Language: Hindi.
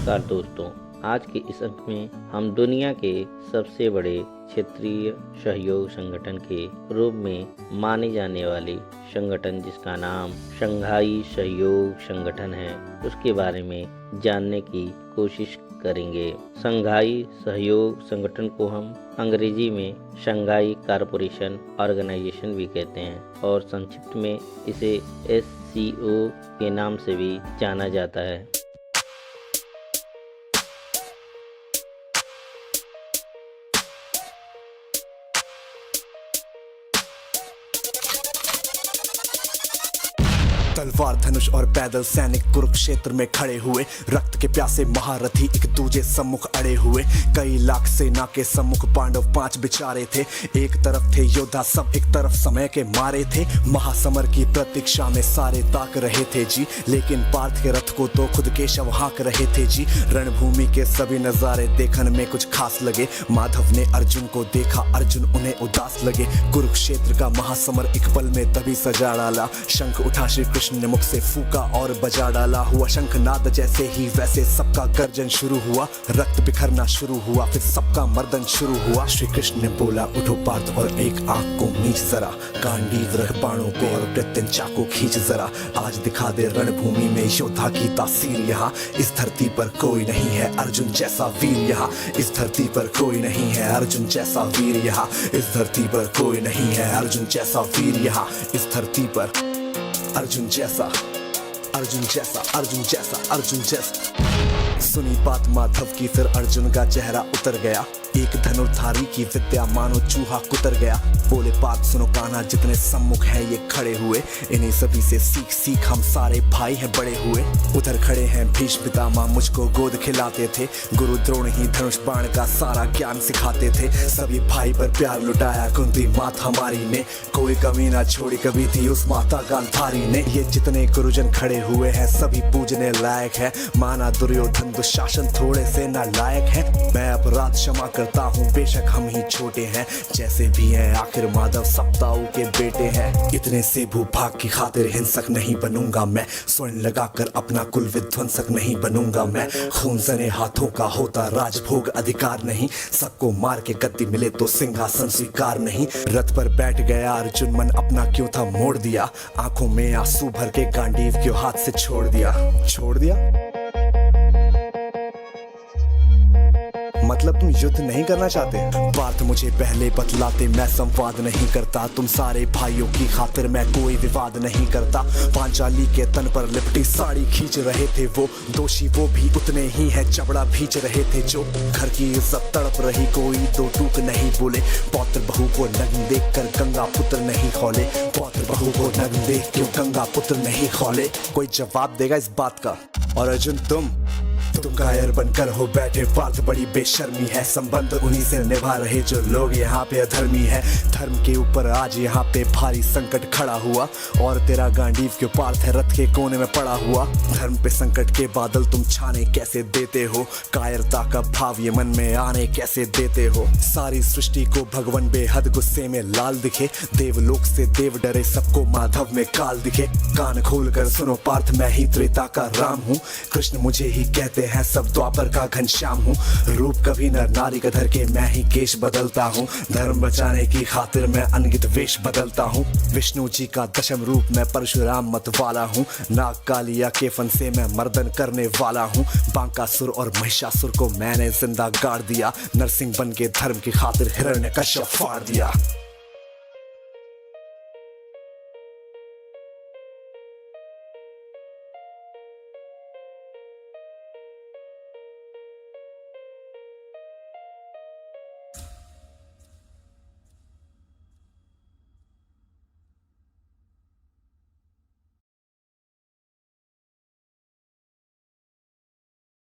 नमस्कार दोस्तों, आज के इस अंक में हम दुनिया के सबसे बड़े क्षेत्रीय सहयोग संगठन के रूप में माने जाने वाले संगठन जिसका नाम शंघाई सहयोग संगठन है, उसके बारे में जानने की कोशिश करेंगे। शंघाई सहयोग संगठन को हम अंग्रेजी में शंघाई कॉरपोरेशन ऑर्गेनाइजेशन भी कहते हैं और संक्षिप्त में इसे SCO के नाम से भी जाना जाता है। तलवार धनुष और पैदल सैनिक कुरुक्षेत्र में खड़े हुए, रक्त के प्यासे महारथी एक दूजे सम्मुख अड़े हुए। कई लाख सेना के सम्मुख पांडव 5 बिचारे थे। एक तरफ थे योद्धा सब, एक तरफ समय के मारे थे। महासमर की प्रतीक्षा में सारे ताक रहे थे जी, लेकिन पार्थ के रथ को तो खुद केशव हाँक रहे थे जी। रणभूमि के सभी नजारे देखने में कुछ खास लगे। माधव ने अर्जुन को देखा, अर्जुन उन्हें उदास लगे। कुरुक्षेत्र का महासमर एक पल में तभी सजा डाला। शंख उठा श्री कृष्ण ने मुख से फूका और बजा डाला। हुआ शंखनाद जैसे ही वैसे सबका गर्जन शुरू हुआ। रक्त बिखरना शुरू हुआ, फिर सबका मर्दन शुरू हुआ। श्री कृष्ण ने बोला, उठो पार्थ और एक आंख को मीच जरा। गांडीव रख बाणों को और प्रत्यंचा को खींच जरा। आज दिखा दे रणभूमि में योद्धा की तासीर। यहाँ इस धरती पर कोई नहीं है अर्जुन जैसा वीर। यहाँ इस धरती पर कोई नहीं है अर्जुन जैसा वीर। यहाँ इस धरती पर कोई नहीं है अर्जुन जैसा वीर। यहाँ इस धरती पर अर्जुन जैसा, अर्जुन जैसा, अर्जुन जैसा, अर्जुन जैसा। सुनी बात माधव की, फिर अर्जुन का चेहरा उतर गया। एक धनुर्धारी की विद्या मानो चूहा कुतर गया। बोले बात सुनो कान्हा, जितने सम्मुख हैं ये खड़े हुए, इन्हीं सभी से सीख सीख हम सारे भाई हैं बड़े हुए। उधर खड़े हैं भीष्म पितामह, मुझको गोद खिलाते थे। गुरु द्रोण ही धनुष बाण का सारा ज्ञान सिखाते थे। सभी भाई पर प्यार लुटाया कुंती मात हमारी ने। कोई कमी ना छोड़ी कभी थी उस माता गांधारी ने। ये जितने गुरुजन खड़े हुए हैं सभी पूजने लायक है। माना दुर्योधन दुशासन थोड़े से नालायक है। मैं अपराध क्षमा करता हूँ, बेशक हम ही छोटे हैं। जैसे भी हैं आखिर माधव सप्ताऊ के बेटे हैं। इतने से भूभाग की खातिर हिंसक नहीं बनूंगा मैं। स्वर्ण लगाकर अपना कुल विध्वंसक नहीं बनूंगा मैं। खून सने हाथों का होता राजभोग अधिकार नहीं। सबको मार के गद्दी मिले तो सिंहासन स्वीकार नहीं। रथ पर बैठ गया अर्जुन, मन अपना क्यों था मोड़ दिया। आंखों में आंसू भर के गांडीव क्यों हाथ से छोड़ दिया। छोड़ दिया मतलब तुम युद्ध नहीं करना चाहते। पार्थ मुझे पहले बतलाते, मैं संवाद नहीं करता। तुम सारे भाइयों की खातिर मैं कोई विवाद नहीं करता। पांचाली के तन पर लिपटी साड़ी खींच रहे थे वो, दोषी वो भी उतने ही है, चबड़ा भींच रहे थे जो। घर की इज्जत तड़प रही, कोई दो टूक नहीं बोले। पौत्र बहू को नग्न देख कर गंगा पुत्र नहीं खौले। पौत्र बहू को नग्न देख क्यों गंगा पुत्र नहीं खौले। कोई जवाब देगा इस बात का। और अर्जुन तुम कायर बनकर हो बैठे। पार्थ बड़ी बेशर्मी है, संबंध उन्हीं से निभा रहे जो लोग यहाँ पे अधर्मी है। धर्म के ऊपर आज यहाँ पे भारी संकट खड़ा हुआ, और तेरा गांडीव क्यों पार्थ है रथ के कोने में पड़ा हुआ। धर्म पे संकट के बादल तुम छाने कैसे देते हो। कायरता का भाव ये मन में आने कैसे देते हो। सारी सृष्टि को भगवान बेहद गुस्से में लाल दिखे। देवलोक से देव डरे, सबको माधव में काल दिखे। कान खोल कर सुनो पार्थ, मैं ही त्रेता का राम हूँ। कृष्ण मुझे ही कहते हैं, सब द्वापर का घनश्याम हूँ। रूप कभी नर नारी का धर के मैं ही केश बदलता हूँ। धर्म बचाने की खातिर मैं अनगित वेश बदलता हूँ। विष्णु जी का दशम रूप मैं परशुराम मत वाला हूँ। नाग कालिया के फन से मैं मर्दन करने वाला हूँ। बांकासुर और महिषासुर को मैंने जिंदा गाड़ दिया। नरसिंह बन के धर्म की खातिर हिरण्यकश्यप फाड़ दिया।